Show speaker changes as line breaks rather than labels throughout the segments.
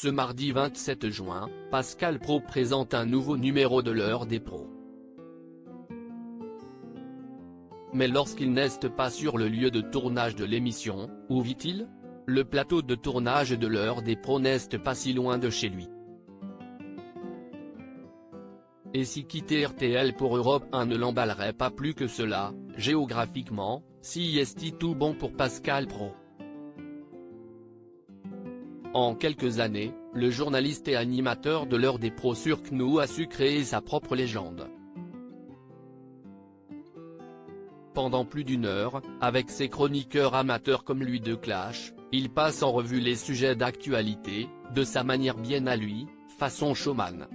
Ce mardi 27 juin, Pascal Praud présente un nouveau numéro de l'heure des pros. Mais lorsqu'il n'est pas sur le lieu de tournage de l'émission, où vit-il? Le plateau de tournage de l'heure des pros n'est pas si loin de chez lui. Et si quitter RTL pour Europe 1 ne l'emballerait pas plus que cela, géographiquement, si est tout bon pour Pascal Praud. En quelques années, le journaliste et animateur de l'heure des pros sur CNOO a su créer sa propre légende. Pendant plus d'une heure, avec ses chroniqueurs amateurs comme lui de Clash, il passe en revue les sujets d'actualité, de sa manière bien à lui, façon showman.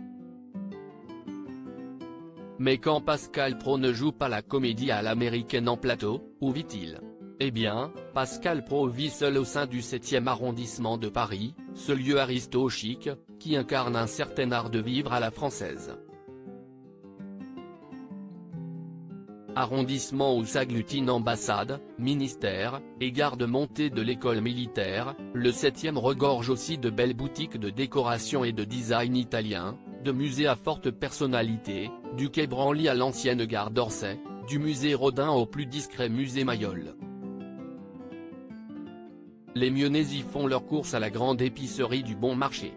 Mais quand Pascal Praud ne joue pas la comédie à l'américaine en plateau, où vit-il? Eh bien, Pascal Praud vit seul au sein du 7e arrondissement de Paris, ce lieu aristo-chic, qui incarne un certain art de vivre à la française. Arrondissement où s'agglutinent ambassades, ministères, et gardes montées de l'école militaire, le 7e regorge aussi de belles boutiques de décoration et de design italien, de musées à forte personnalité, du quai Branly à l'ancienne gare d'Orsay, du musée Rodin au plus discret musée Mayol. Les Mionnais y font leur course à la grande épicerie du Bon Marché.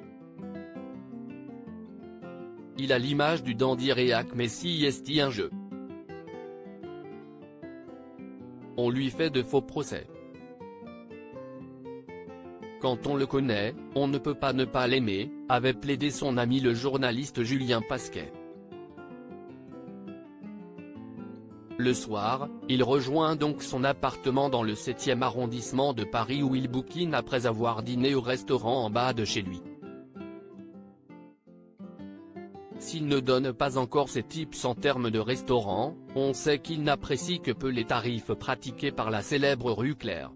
Il a l'image du dandy réac mais si est un jeu. On lui fait de faux procès. Quand on le connaît, on ne peut pas ne pas l'aimer, avait plaidé son ami le journaliste Julien Pasquet. Le soir, il rejoint donc son appartement dans le 7e arrondissement de Paris où il bouquine après avoir dîné au restaurant en bas de chez lui. S'il ne donne pas encore ses tips en termes de restaurant, on sait qu'il n'apprécie que peu les tarifs pratiqués par la célèbre rue Claire.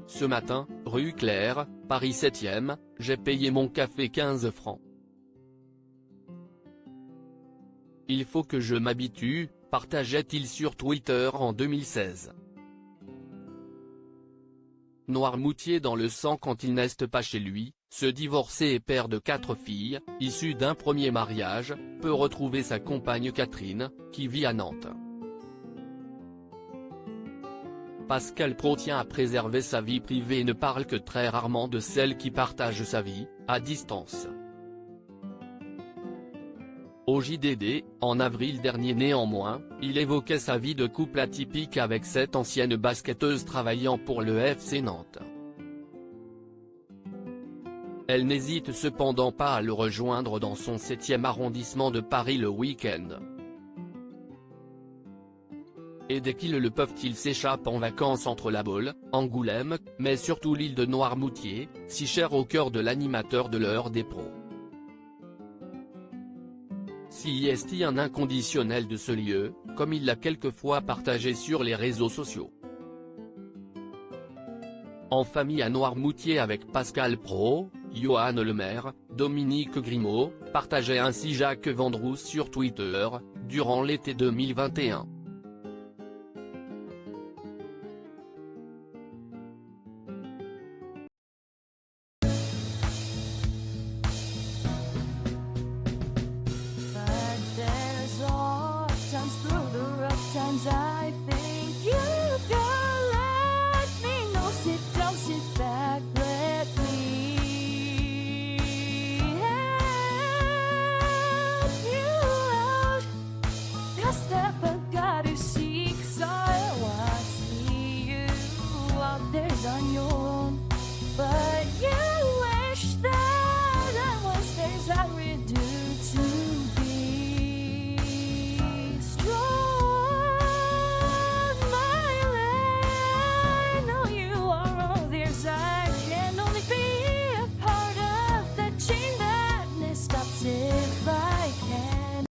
Ce matin, rue Claire, Paris 7e, j'ai payé mon café 15 francs. Il faut que je m'habitue, partageait-il sur Twitter en 2016. Noirmoutier dans le sang quand il n'est pas chez lui, ce divorcé et père de 4 filles, issu d'un premier mariage, peut retrouver sa compagne Catherine, qui vit à Nantes. Pascal Praud tient à préserver sa vie privée et ne parle que très rarement de celle qui partage sa vie, à distance. Au JDD, en avril dernier néanmoins, il évoquait sa vie de couple atypique avec cette ancienne basketteuse travaillant pour le FC Nantes. Elle n'hésite cependant pas à le rejoindre dans son 7e arrondissement de Paris le week-end. Et dès qu'ils le peuvent ils s'échappent en vacances entre La Baule, Angoulême, mais surtout l'île de Noirmoutier, si chère au cœur de l'animateur de l'heure des pros. Si est un inconditionnel de ce lieu, comme il l'a quelquefois partagé sur les réseaux sociaux. En famille à Noirmoutier avec Pascal Praud, Johan Lemaire, Dominique Grimaud, partageait ainsi Jacques Vendroux sur Twitter, durant l'été 2021.